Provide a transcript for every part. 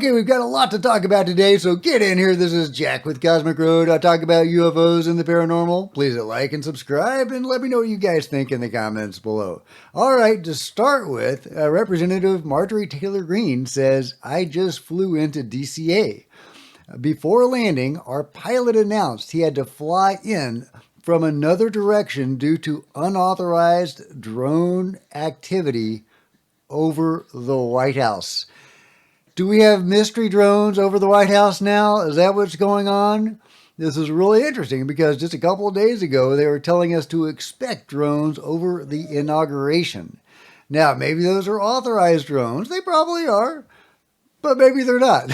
Okay, we've got a lot to talk about today, so get in here. This is Jack with Cosmic Road. I talk about UFOs and the paranormal. Please like and subscribe, and let me know what you guys think in the comments below. All right, to start with, Representative Marjorie Taylor Greene says, I just flew into DCA. Before landing, our pilot announced he had to fly in from another direction due to unauthorized drone activity over the White House. Do we have mystery drones over the White House now? Is that what's going on? This is really interesting because just a couple of days ago, they were telling us to expect drones over the inauguration. Now, maybe those are authorized drones. They probably are, but maybe they're not.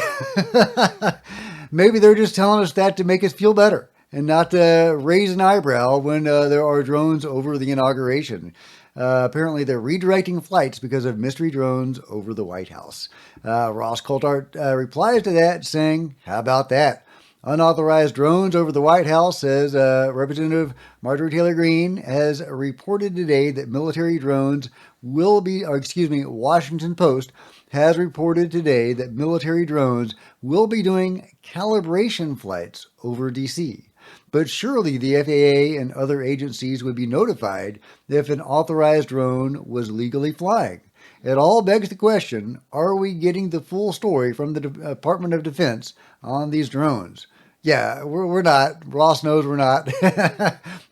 Maybe they're just telling us that to make us feel better and not to raise an eyebrow when there are drones over the inauguration. Apparently, they're redirecting flights because of mystery drones over the White House. Ross Coulthart replies to that saying, how about that? Unauthorized drones over the White House, says Representative Marjorie Taylor Greene, has reported today that military drones will be, Washington Post has reported today that military drones will be doing calibration flights over D.C. But surely the FAA and other agencies would be notified if an authorized drone was legally flying. It all begs the question, are we getting the full story from the Department of Defense on these drones? Yeah, we're not. Ross knows we're not.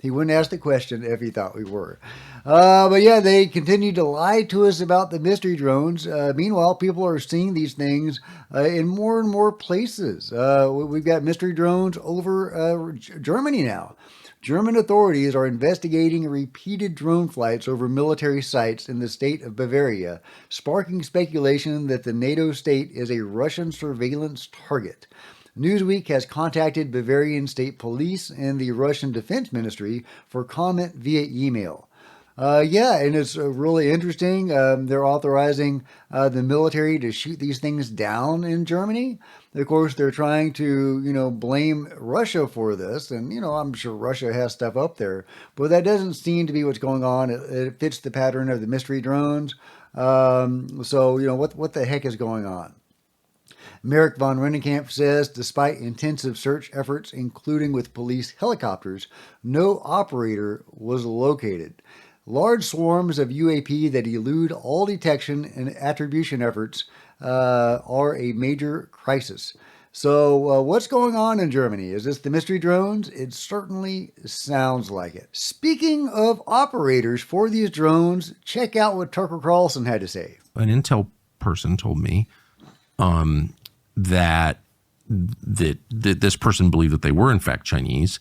He wouldn't ask the question if he thought we were. But yeah, they continue to lie to us about the mystery drones. Meanwhile, people are seeing these things in more and more places. We've got mystery drones over Germany now. German authorities are investigating repeated drone flights over military sites in the state of Bavaria, sparking speculation that the NATO state is a Russian surveillance target. Newsweek has contacted Bavarian State Police and the Russian Defense Ministry for comment via email. And it's really interesting. They're authorizing the military to shoot these things down in Germany. Of course, they're trying to, blame Russia for this. And, I'm sure Russia has stuff up there. But that doesn't seem to be what's going on. It fits the pattern of the mystery drones. What the heck is going on? Merrick von Rennenkamp says, despite intensive search efforts, including with police helicopters, no operator was located. Large swarms of UAP that elude all detection and attribution efforts are a major crisis. So what's going on in Germany? Is this the mystery drones? It certainly sounds like it. Speaking of operators for these drones, check out what Tucker Carlson had to say. An intel person told me that this person believed that they were in fact Chinese,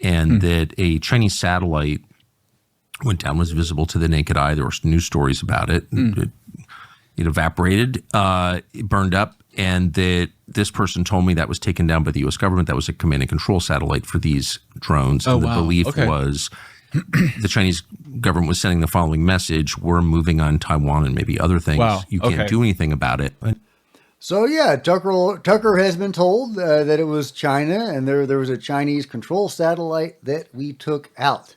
and that a Chinese satellite went down, was visible to the naked eye. There were news stories about it. It evaporated, it burned up, and that this person told me that was taken down by the U.S. government. That was a command and control satellite for these drones. And the belief was the Chinese government was sending the following message: we're moving on Taiwan and maybe other things. You can't do anything about it. So yeah, Tucker has been told that it was China, and there was a Chinese control satellite that we took out.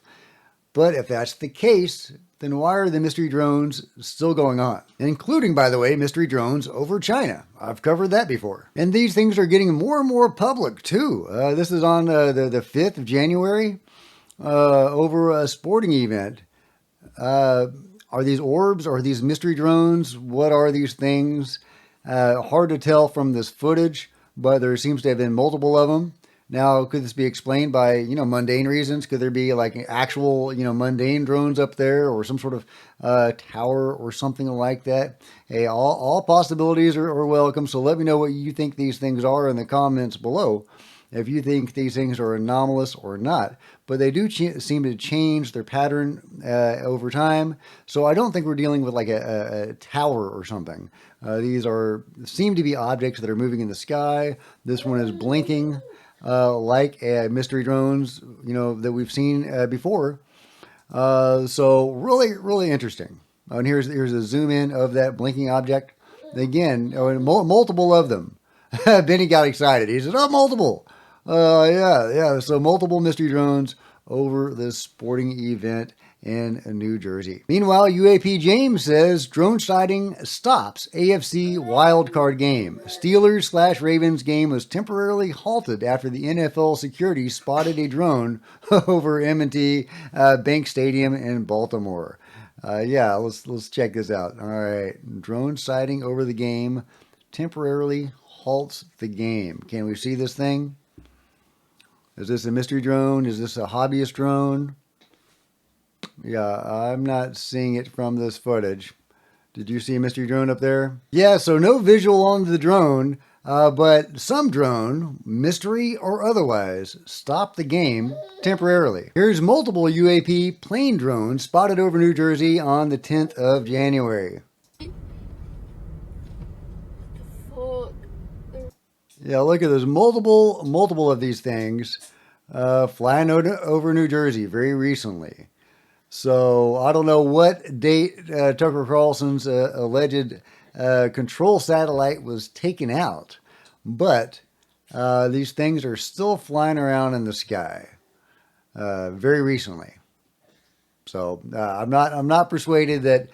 But if that's the case, then why are the mystery drones still going on? Including, by the way, mystery drones over China. I've covered that before. And these things are getting more and more public too. This is on the 5th of January over a sporting event. Are these orbs? Are these mystery drones? What are these things? Hard to tell from this footage, but there seems to have been multiple of them. Now, could this be explained by, mundane reasons? Could there be like actual, mundane drones up there or some sort of tower or something like that? Hey, all possibilities are welcome. So let me know what you think these things are in the comments below, if you think these things are anomalous or not. But they do seem to change their pattern over time. So I don't think we're dealing with like a tower or something. These seem to be objects that are moving in the sky. This one is blinking like mystery drones, that we've seen before. So really, really interesting. And here's a zoom in of that blinking object. Again, multiple of them. Benny got excited. He said, "Oh, multiple." Yeah. So multiple mystery drones over this sporting event in New Jersey. Meanwhile, UAP James says drone sighting stops AFC wildcard game. Steelers/Ravens game was temporarily halted after the NFL security spotted a drone over M&T Bank Stadium in Baltimore. Yeah, let's check this out. All right, drone sighting over the game temporarily halts the game. Can we see this thing? Is this a mystery drone? Is this a hobbyist drone? Yeah, I'm not seeing it from this footage. Did you see a mystery drone up there? Yeah, so no visual on the drone, but some drone, mystery or otherwise, stopped the game temporarily. Here's multiple UAP plane drones spotted over New Jersey on the 10th of January. Yeah, look at those multiple of these things flying over New Jersey very recently. So I don't know what date Tucker Carlson's alleged control satellite was taken out, but these things are still flying around in the sky very recently. So I'm not persuaded that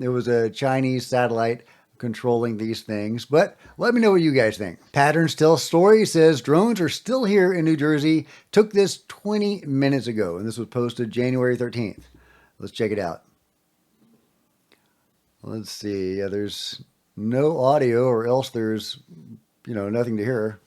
it was a Chinese satellite controlling these things, but let me know what you guys think. Patterns Tell Story says drones are still here in New Jersey. Took this 20 minutes ago, and this was posted January 13th. Let's check it out. Let's see. Yeah, there's no audio, or else there's nothing to hear.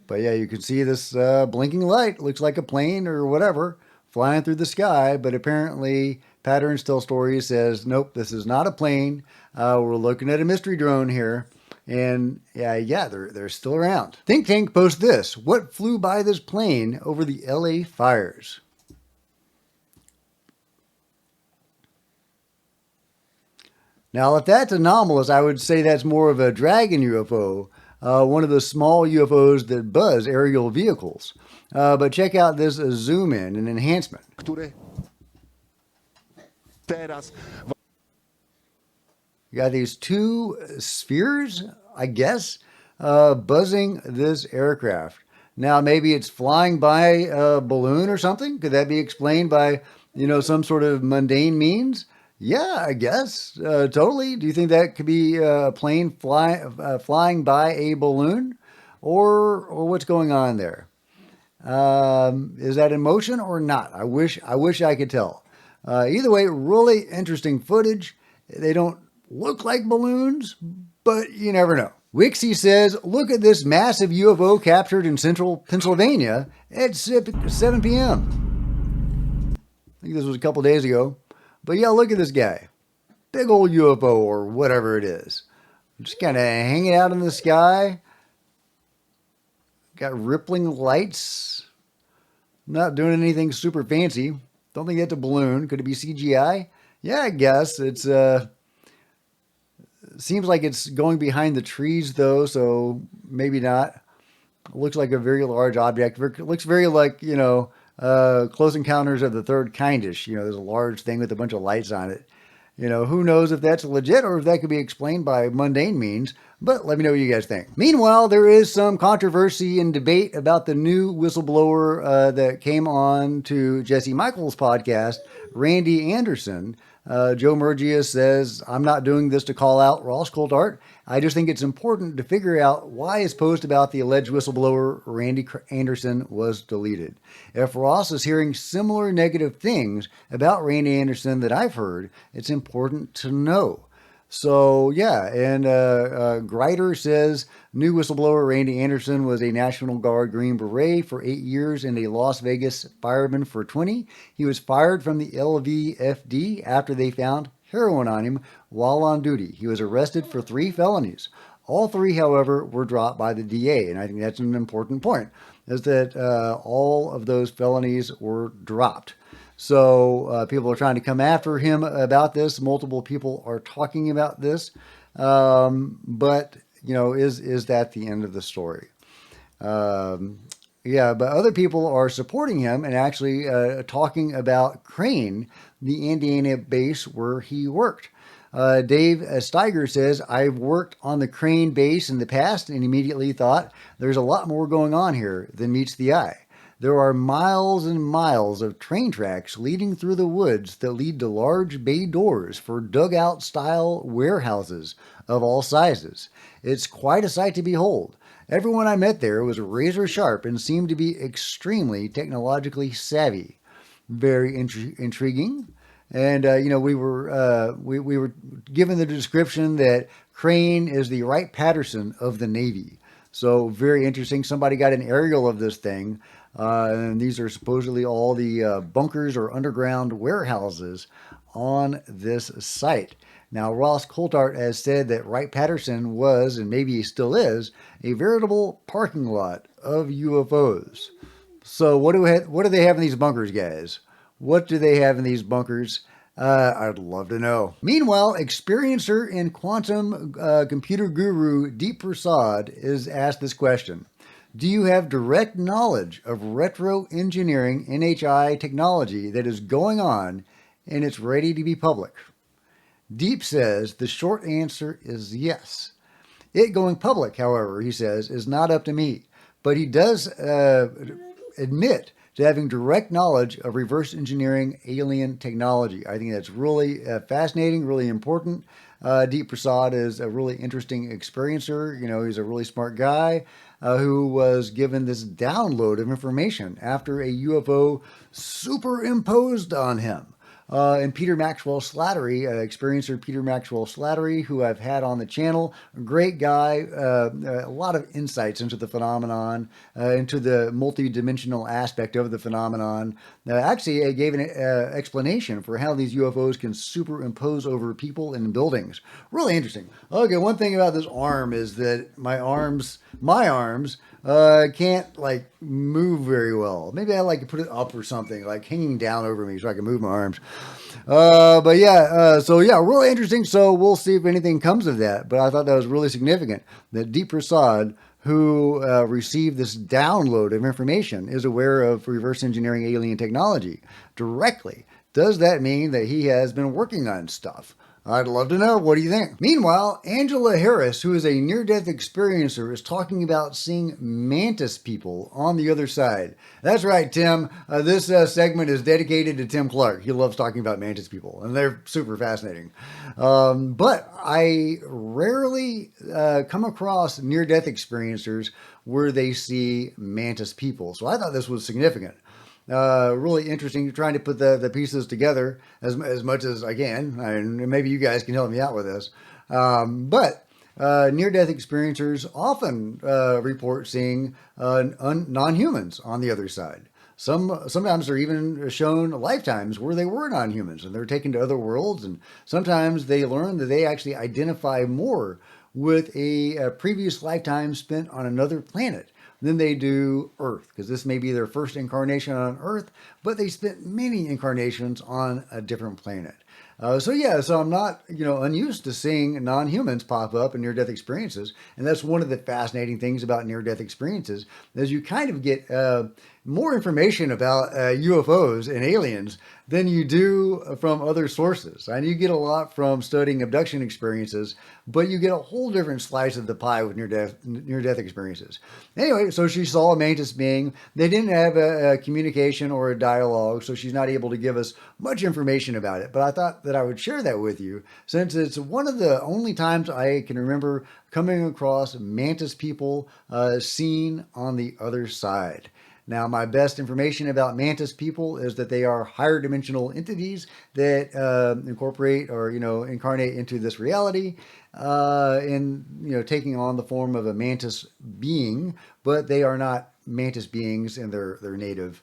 But yeah, you can see this blinking light. Looks like a plane or whatever flying through the sky, but apparently Patterns Tell Stories says, nope, this is not a plane. We're looking at a mystery drone here. And yeah, they're still around. Think Tank posts this. What flew by this plane over the LA fires? Now, if that's anomalous, I would say that's more of a Dragon UFO, one of the small UFOs that buzz aerial vehicles. But check out this zoom in and enhancement. You got these two spheres, I guess, buzzing this aircraft. Now, maybe it's flying by a balloon or something. Could that be explained by, some sort of mundane means? Yeah, I guess. Totally. Do you think that could be a plane flying by a balloon? Or what's going on there? Is that in motion or not? I wish I could tell. Either way, really interesting footage. They don't look like balloons, but you never know. Wixie says, look at this massive UFO captured in central Pennsylvania at 7 p.m. I think this was a couple days ago. But yeah, look at this guy. Big old UFO or whatever it is. Just kind of hanging out in the sky. Got rippling lights. Not doing anything super fancy. Don't think that's a balloon. Could it be CGI? Yeah, I guess. It's seems like it's going behind the trees though, so maybe not. It looks like a very large object. It looks very like, Close Encounters of the Third Kindish. There's a large thing with a bunch of lights on it. Who knows if that's legit or if that could be explained by mundane means, but let me know what you guys think. Meanwhile, there is some controversy and debate about the new whistleblower that came on to Jesse Michaels' podcast, Randy Anderson. Joe Murgia says, I'm not doing this to call out Ross Coulthart. I just think it's important to figure out why his post about the alleged whistleblower Randy Anderson was deleted. If Ross is hearing similar negative things about Randy Anderson that I've heard, it's important to know. So, yeah, and Greider says new whistleblower Randy Anderson was a National Guard Green Beret for 8 years and a Las Vegas fireman for 20. He was fired from the LVFD after they found heroin on him while on duty. He was arrested for 3 felonies. All 3, however, were dropped by the DA, and I think that's an important point, is that all of those felonies were dropped. So people are trying to come after him about this. Multiple people are talking about this. But, is that the end of the story? Yeah, but other people are supporting him and actually talking about Crane, the Indiana base where he worked. Dave Steiger says, I've worked on the Crane base in the past and immediately thought there's a lot more going on here than meets the eye. There are miles and miles of train tracks leading through the woods that lead to large bay doors for dugout style warehouses of all sizes. It's quite a sight to behold. Everyone I met there was razor sharp and seemed to be extremely technologically savvy. Very intriguing. And we were given the description that Crane is the Wright Patterson of the Navy. So very interesting. Somebody got an aerial of this thing, and these are supposedly all the bunkers or underground warehouses on this site. Now, Ross Coulthart has said that Wright Patterson was, and maybe he still is, a veritable parking lot of UFOs. So what do they have in these bunkers, guys? What do they have in these bunkers? I'd love to know. Meanwhile, experiencer and quantum computer guru Deep Prasad is asked this question. Do you have direct knowledge of retro engineering NHI technology that is going on and it's ready to be public? Deep says the short answer is yes. It going public, however, he says, is not up to me. But he does admit to having direct knowledge of reverse engineering alien technology. I think that's really fascinating, really important. Deep Prasad is a really interesting experiencer. You know, he's a really smart guy who was given this download of information after a UFO superimposed on him. And Peter Maxwell Slattery, experiencer Peter Maxwell Slattery, who I've had on the channel, a great guy, a lot of insights into the phenomenon, into the multidimensional aspect of the phenomenon. Actually, I gave an explanation for how these UFOs can superimpose over people and buildings. Really interesting. Okay, one thing about this arm is that my arms can't like move very well. Maybe I like to put it up or something, like hanging down over me so I can move my arms. So really interesting. So we'll see if anything comes of that. But I thought that was really significant that Deep Prasad, who received this download of information, is aware of reverse engineering alien technology directly. Does that mean that he has been working on stuff? I'd love to know. What do you think? Meanwhile, Angela Harris, who is a near-death experiencer, is talking about seeing Mantis People on the other side. That's right, Tim. This segment is dedicated to Tim Clark. He loves talking about Mantis People, and they're super fascinating. But I rarely come across near-death experiencers where they see Mantis People. So I thought this was significant. Really interesting, trying to put the pieces together as much as I can. And maybe you guys can help me out with this. But near-death experiencers often report seeing non-humans on the other side. Sometimes they're even shown lifetimes where they were non-humans and they're taken to other worlds. And sometimes they learn that they actually identify more with a previous lifetime spent on another planet than they do Earth, because this may be their first incarnation on Earth, but they spent many incarnations on a different planet. So I'm not, unused to seeing non-humans pop up in near-death experiences, and that's one of the fascinating things about near-death experiences, is you kind of get more information about UFOs and aliens than you do from other sources. And you get a lot from studying abduction experiences, but you get a whole different slice of the pie with near-death experiences. Anyway, so she saw a mantis being. They didn't have a communication or a dialogue, so she's not able to give us much information about it. But I thought that I would share that with you, since it's one of the only times I can remember coming across Mantis People seen on the other side. Now, my best information about Mantis People is that they are higher dimensional entities that incorporate or, incarnate into this reality taking on the form of a mantis being, but they are not mantis beings in their native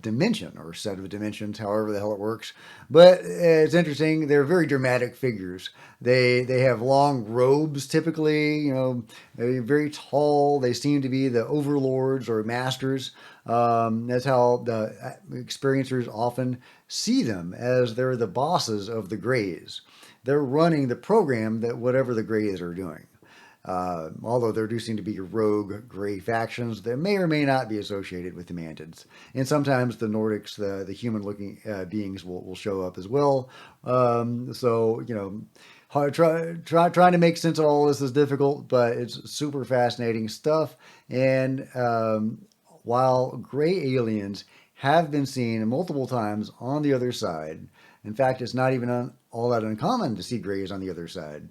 dimension or set of dimensions, however the hell it works. But it's interesting. They're very dramatic figures. They have long robes, typically, they're very tall. They seem to be the overlords or masters. That's how the experiencers often see them, as they're the bosses of the Greys. They're running the program that whatever the Greys are doing. Although there do seem to be rogue Grey factions that may or may not be associated with the Mantids. And sometimes the Nordics, the human-looking beings will show up as well. Trying to make sense of all this is difficult, but it's super fascinating stuff. And while gray aliens have been seen multiple times on the other side. In fact, it's not even all that uncommon to see grays on the other side.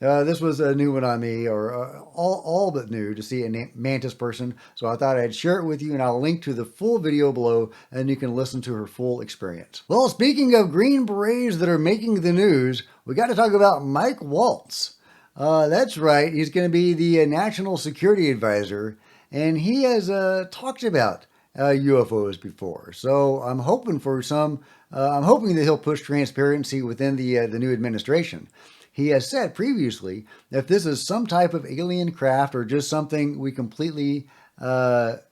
This was a new one on me, or all but new, to see a mantis person. So I thought I'd share it with you, and I'll link to the full video below, and you can listen to her full experience. Well, speaking of green berets that are making the news, we got to talk about Mike Waltz. That's right, he's going to be the National Security Advisor, and he has talked about UFOs before. So I'm hoping that he'll push transparency within the new administration. He has said previously that if this is some type of alien craft or just something we completely out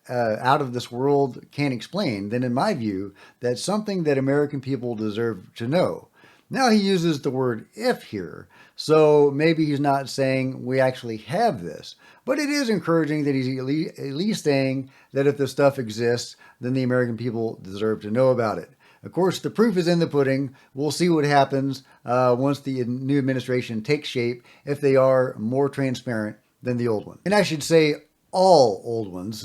of this world can't explain, then in my view, that's something that American people deserve to know. Now he uses the word if here, so maybe he's not saying we actually have this, but it is encouraging that he's at least saying that if this stuff exists, then the American people deserve to know about it. Of course, the proof is in the pudding. We'll see what happens once the new administration takes shape, if they are more transparent than the old one. And I should say all old ones,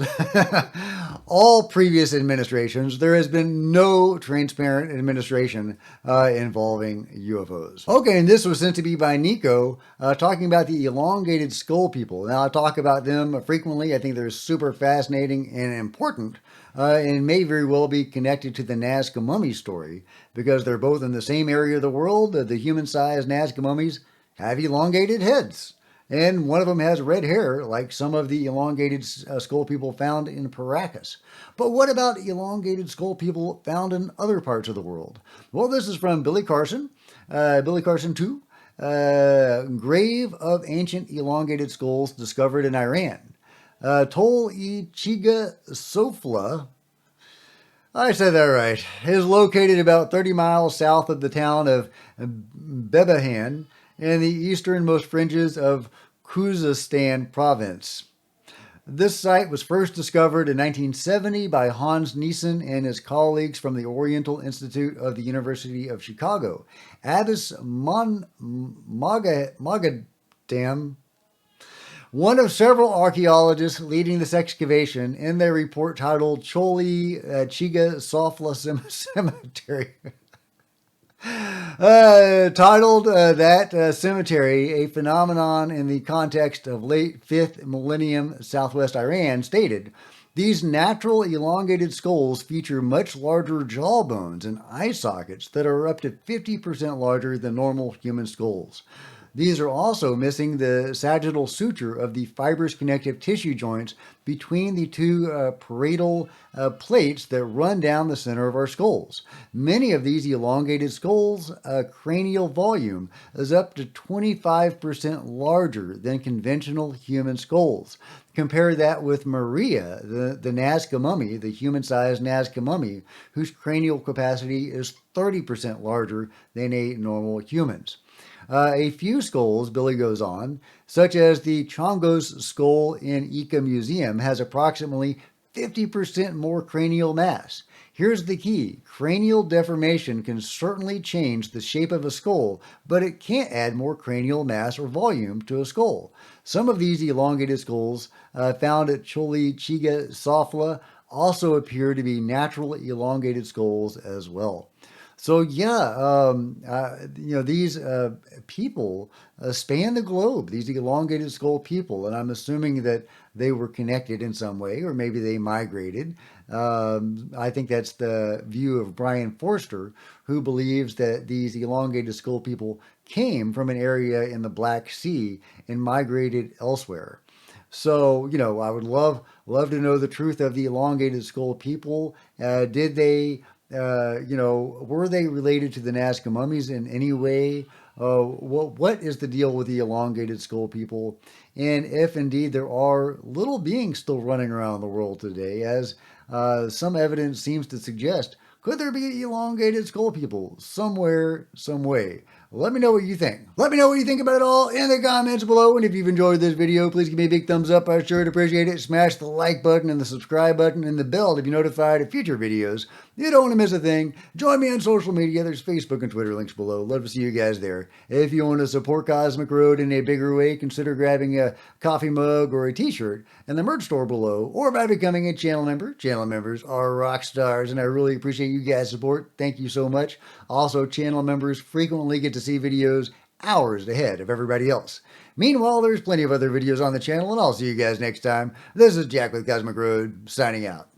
all previous administrations, there has been no transparent administration involving UFOs. Okay, and this was sent to me by Nico, talking about the elongated skull people. Now, I talk about them frequently. I think they're super fascinating and important, and may very well be connected to the Nazca mummy story, because they're both in the same area of the world. The human-sized Nazca mummies have elongated heads. And one of them has red hair, like some of the elongated skull people found in Paracas. But what about elongated skull people found in other parts of the world? Well, this is from Billy Carson, Billy Carson 2, Grave of Ancient Elongated Skulls Discovered in Iran. Tol-e-Chiga Sofla, I said that right, is located about 30 miles south of the town of Bebehan, in the easternmost fringes of Khuzestan province. This site was first discovered in 1970 by Hans Niesen and his colleagues from the Oriental Institute of the University of Chicago. Abbas Moghadam, one of several archaeologists leading this excavation, in their report titled Choli-Chiga Sofla Cemetery, titled that cemetery, a phenomenon in the context of late 5th millennium southwest Iran, stated, these natural elongated skulls feature much larger jawbones and eye sockets that are up to 50% larger than normal human skulls. These are also missing the sagittal suture of the fibrous connective tissue joints between the two parietal plates that run down the center of our skulls. Many of these elongated skulls' cranial volume is up to 25% larger than conventional human skulls. Compare that with Maria, the Nazca mummy, the human-sized Nazca mummy, whose cranial capacity is 30% larger than a normal human's. A few skulls, Billy goes on, such as the Chongos skull in Ica Museum, has approximately 50% more cranial mass. Here's the key. Cranial deformation can certainly change the shape of a skull, but it can't add more cranial mass or volume to a skull. Some of these elongated skulls found at Choli-Chiga Sofla also appear to be natural elongated skulls as well. So yeah, these people span the globe, these elongated skull people, and I'm assuming that they were connected in some way, or maybe they migrated. I think that's the view of Brian Forster, who believes that these elongated skull people came from an area in the Black Sea and migrated elsewhere. So, I would love to know the truth of the elongated skull people. Did they... were they related to the Nazca mummies in any way? What is the deal with the elongated skull people? And if indeed there are little beings still running around the world today, as some evidence seems to suggest, could there be elongated skull people somewhere, some way? Let me know what you think. Let me know what you think about it all in the comments below. And if you've enjoyed this video, please give me a big thumbs up. I sure would appreciate it. Smash the like button and the subscribe button and the bell to be notified of future videos. You don't want to miss a thing. Join me on social media. There's Facebook and Twitter links below. Love to see you guys there. If you want to support Cosmic Road in a bigger way, consider grabbing a coffee mug or a t-shirt in the merch store below, or by becoming a channel member. Channel members are rock stars, and I really appreciate you guys' support. Thank you so much. Also, channel members frequently get to see videos hours ahead of everybody else. Meanwhile, there's plenty of other videos on the channel, and I'll see you guys next time. This is Jack with Cosmic Road, signing out.